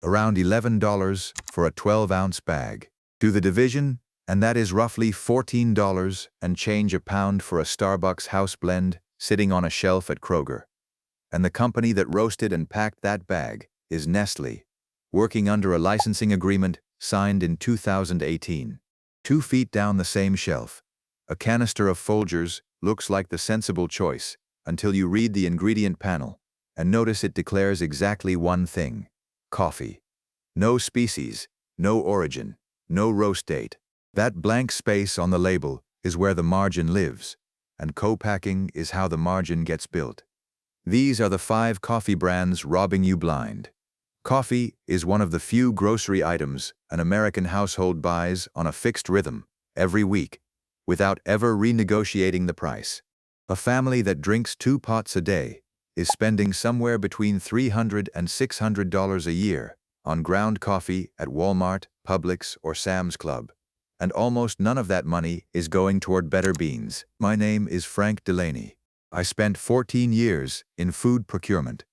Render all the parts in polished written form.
around $11 for a 12-ounce bag. Do the division, and that is roughly $14 and change a pound for a Starbucks house blend sitting on a shelf at Kroger. And the company that roasted and packed that bag is Nestle, working under a licensing agreement signed in 2018. 2 feet down the same shelf, a canister of Folgers looks like the sensible choice until you read the ingredient panel and notice it declares exactly one thing: coffee. No species, no origin, no roast date. That blank space on the label is where the margin lives, and co-packing is how the margin gets built. These are the 5 coffee brands robbing you blind. Coffee is one of the few grocery items an American household buys on a fixed rhythm every week without ever renegotiating the price. A family that drinks 2 pots a day is spending somewhere between $300 and $600 a year on ground coffee at Walmart, Publix, or Sam's Club. And almost none of that money is going toward better beans. My name is Frank Delaney. I spent 14 years in food procurement,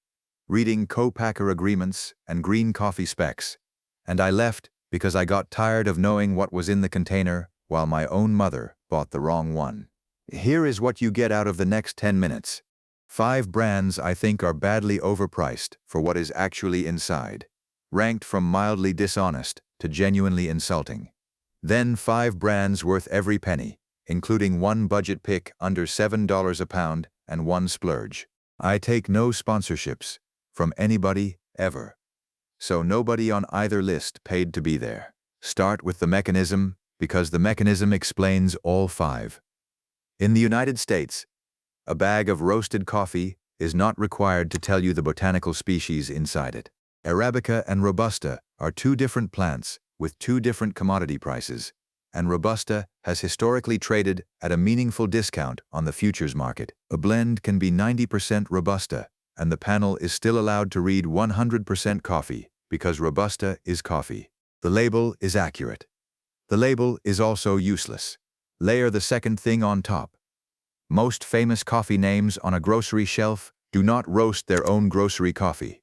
reading co-packer agreements and green coffee specs, and I left because I got tired of knowing what was in the container while my own mother bought the wrong one. Here is what you get out of the next 10 minutes. 5 brands I think are badly overpriced for what is actually inside, ranked from mildly dishonest to genuinely insulting. Then 5 brands worth every penny, including 1 budget pick under $7 a pound and 1 splurge. I take no sponsorships from anybody, ever. So nobody on either list paid to be there. Start with the mechanism, because the mechanism explains all 5. In the United States, a bag of roasted coffee is not required to tell you the botanical species inside it. Arabica and Robusta are 2 different plants with 2 different commodity prices, and Robusta has historically traded at a meaningful discount on the futures market. A blend can be 90% Robusta, and the panel is still allowed to read 100% coffee because Robusta is coffee. The label is accurate. The label is also useless. Layer the second thing on top. Most famous coffee names on a grocery shelf do not roast their own grocery coffee.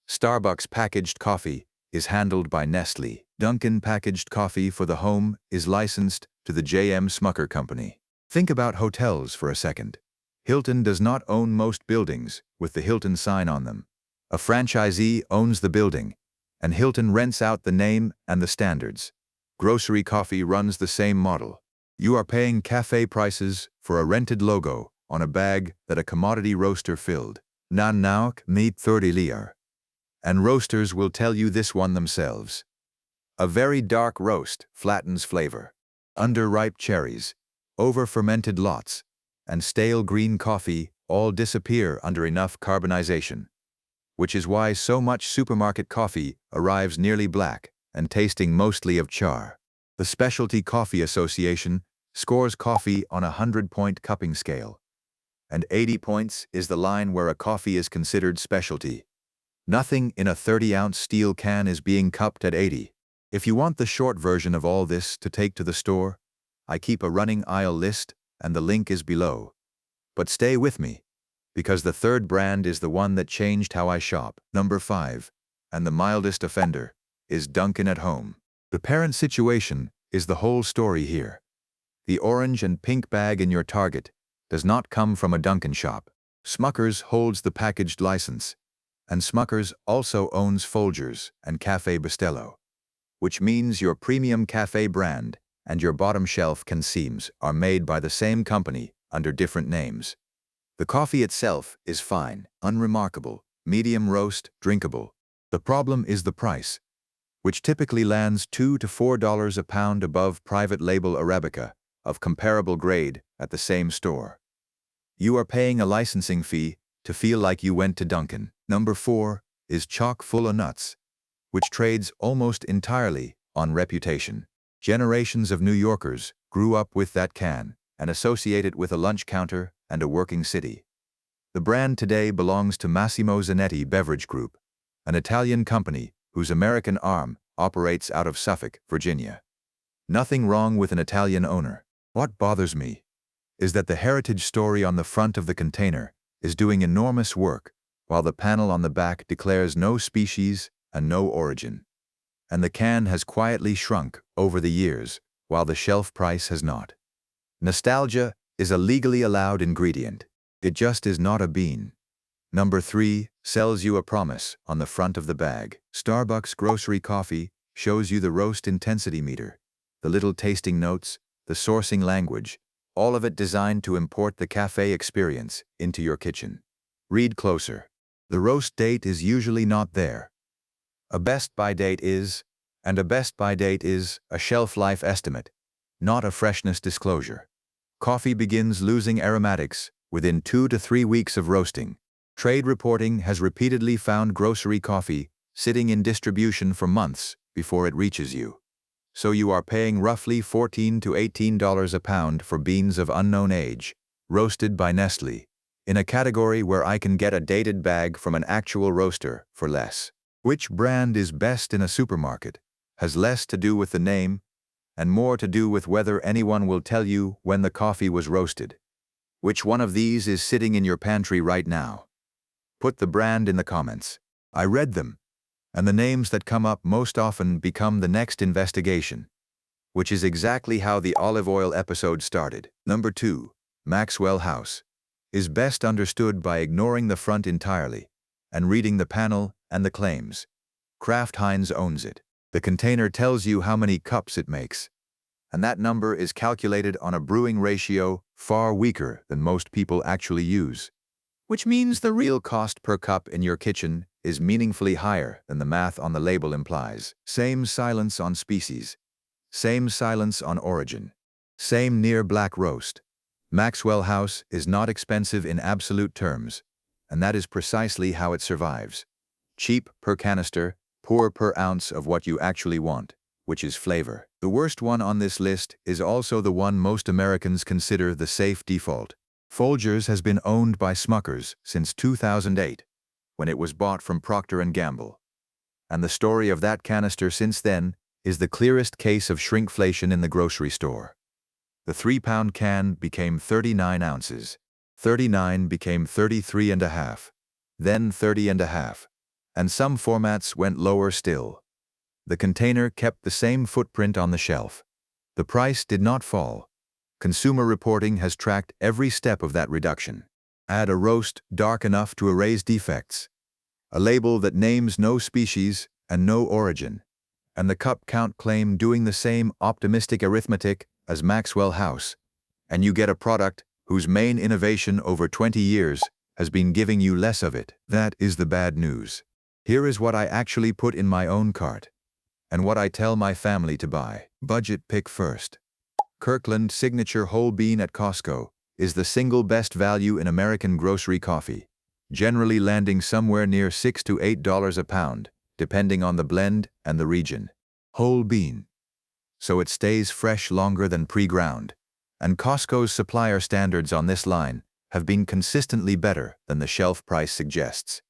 Starbucks packaged coffee is handled by Nestle. Dunkin' packaged coffee for the home is licensed to the J.M. Smucker Company. Think about hotels for a second. Hilton does not own most buildings with the Hilton sign on them. A franchisee owns the building, and Hilton rents out the name and the standards. Grocery coffee runs the same model. You are paying cafe prices for a rented logo on a bag that a commodity roaster filled. Nan nauk meet 30 liar. And roasters will tell you this one themselves. A very dark roast flattens flavor. Underripe cherries, over-fermented lots, and stale green coffee all disappear under enough carbonization, which is why so much supermarket coffee arrives nearly black and tasting mostly of char. The Specialty Coffee Association scores coffee on a 100-point cupping scale, and 80 points is the line where a coffee is considered specialty. Nothing in a 30-ounce steel can is being cupped at 80. If you want the short version of all this to take to the store, I keep a running aisle list and the link is below. But stay with me, because the third brand is the one that changed how I shop. Number 5, and the mildest offender, is Dunkin' at Home. The parent situation is the whole story here. The orange and pink bag in your Target does not come from a Dunkin' shop. Smucker's holds the packaged license, and Smucker's also owns Folgers and Café Bustelo, which means your premium cafe brand and your bottom shelf consumes are made by the same company under different names. The coffee itself is fine, unremarkable, medium roast, drinkable. The problem is the price, which typically lands $2 to $4 a pound above private label Arabica of comparable grade at the same store. You are paying a licensing fee to feel like you went to Dunkin'. Number 4 is chock full of nuts, which trades almost entirely on reputation. Generations of New Yorkers grew up with that can and associate it with a lunch counter and a working city. The brand today belongs to Massimo Zanetti Beverage Group, an Italian company whose American arm operates out of Suffolk, Virginia. Nothing wrong with an Italian owner. What bothers me is that the heritage story on the front of the container is doing enormous work, while the panel on the back declares no species and no origin. And the can has quietly shrunk over the years, while the shelf price has not. Nostalgia is a legally allowed ingredient. It just is not a bean. Number 3 sells you a promise on the front of the bag. Starbucks grocery coffee shows you the roast intensity meter, the little tasting notes, the sourcing language, all of it designed to import the cafe experience into your kitchen. Read closer. The roast date is usually not there. A best by date is, and a best by date is a shelf life estimate, not a freshness disclosure. Coffee begins losing aromatics within 2 to 3 weeks of roasting. Trade reporting has repeatedly found grocery coffee sitting in distribution for months before it reaches you. So you are paying roughly $14 to $18 a pound for beans of unknown age, roasted by Nestle, in a category where I can get a dated bag from an actual roaster for less. Which brand is best in a supermarket has less to do with the name and more to do with whether anyone will tell you when the coffee was roasted. Which one of these is sitting in your pantry right now? Put the brand in the comments. I read them, and the names that come up most often become the next investigation, which is exactly how the olive oil episode started. Number 2, Maxwell House, is best understood by ignoring the front entirely and reading the panel and the claims. Kraft Heinz owns it. The container tells you how many cups it makes, and that number is calculated on a brewing ratio far weaker than most people actually use, which means the real cost per cup in your kitchen is meaningfully higher than the math on the label implies. Same silence on species. Same silence on origin. Same near black roast. Maxwell House is not expensive in absolute terms, and that is precisely how it survives. Cheap per canister, poor per ounce of what you actually want, which is flavor. The worst one on this list is also the one most Americans consider the safe default. Folgers has been owned by Smuckers since 2008, when it was bought from Procter & Gamble. And the story of that canister since then is the clearest case of shrinkflation in the grocery store. The 3-pound can became 39 ounces. 39 became 33.5, then 30.5, and some formats went lower still. The container kept the same footprint on the shelf. The price did not fall. Consumer reporting has tracked every step of that reduction. Add a roast dark enough to erase defects, a label that names no species and no origin, and the cup count claim doing the same optimistic arithmetic as Maxwell House, and you get a product whose main innovation over 20 years has been giving you less of it. That is the bad news. Here is what I actually put in my own cart, and what I tell my family to buy. Budget pick first. Kirkland Signature Whole Bean at Costco is the single best value in American grocery coffee, generally landing somewhere near $6 to $8 a pound, depending on the blend and the region. Whole bean, so it stays fresh longer than pre-ground, and Costco's supplier standards on this line have been consistently better than the shelf price suggests.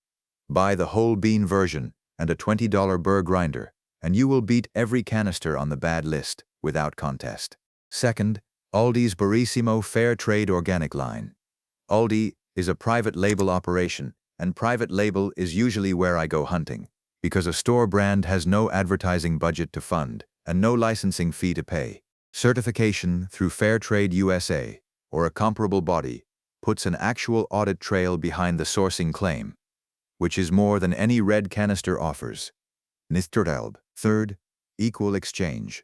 Buy the whole bean version and a $20 burr grinder, and you will beat every canister on the bad list without contest. Second, Aldi's Barissimo Fair Trade Organic line. Aldi is a private label operation, and private label is usually where I go hunting, because a store brand has no advertising budget to fund and no licensing fee to pay. Certification through Fair Trade USA, or a comparable body, puts an actual audit trail behind the sourcing claim, which is more than any red canister offers. Nisterelb. Third, Equal Exchange,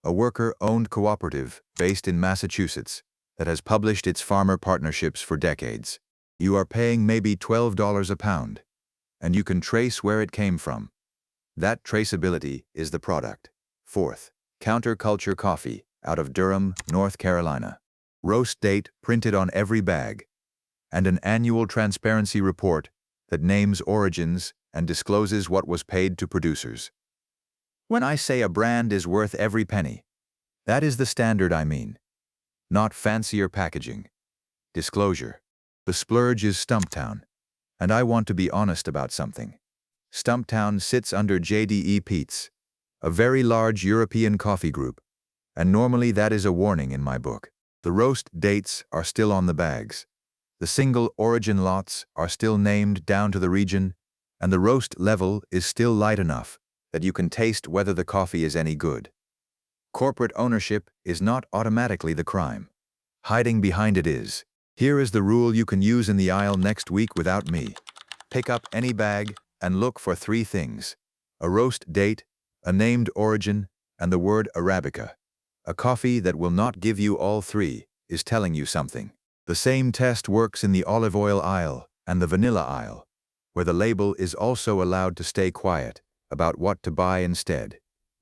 a worker-owned cooperative based in Massachusetts that has published its farmer partnerships for decades. You are paying maybe $12 a pound, and you can trace where it came from. That traceability is the product. Fourth, Counterculture Coffee, out of Durham, North Carolina. Roast date printed on every bag, and an annual transparency report that names origins and discloses what was paid to producers. When I say a brand is worth every penny, that is the standard I mean, not fancier packaging. Disclosure. The splurge is Stumptown, and I want to be honest about something. Stumptown sits under JDE Peet's, a very large European coffee group, and normally that is a warning in my book. The roast dates are still on the bags. The single origin lots are still named down to the region, and the roast level is still light enough that you can taste whether the coffee is any good. Corporate ownership is not automatically the crime. Hiding behind it is. Here is the rule you can use in the aisle next week without me. Pick up any bag and look for 3 things: a roast date, a named origin, and the word Arabica. A coffee that will not give you all 3 is telling you something. The same test works in the olive oil aisle and the vanilla aisle, where the label is also allowed to stay quiet about what to buy instead.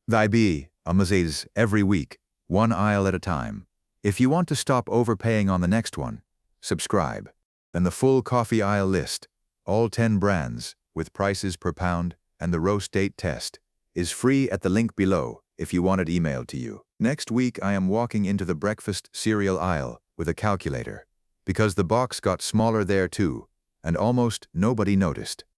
Be amazes every week, 1 aisle at a time. If you want to stop overpaying on the next one, subscribe. Then the full coffee aisle list, all 10 brands, with prices per pound and the roast date test, is free at the link below if you want it emailed to you. Next week I am walking into the breakfast cereal aisle with a calculator, because the box got smaller there too, and almost nobody noticed.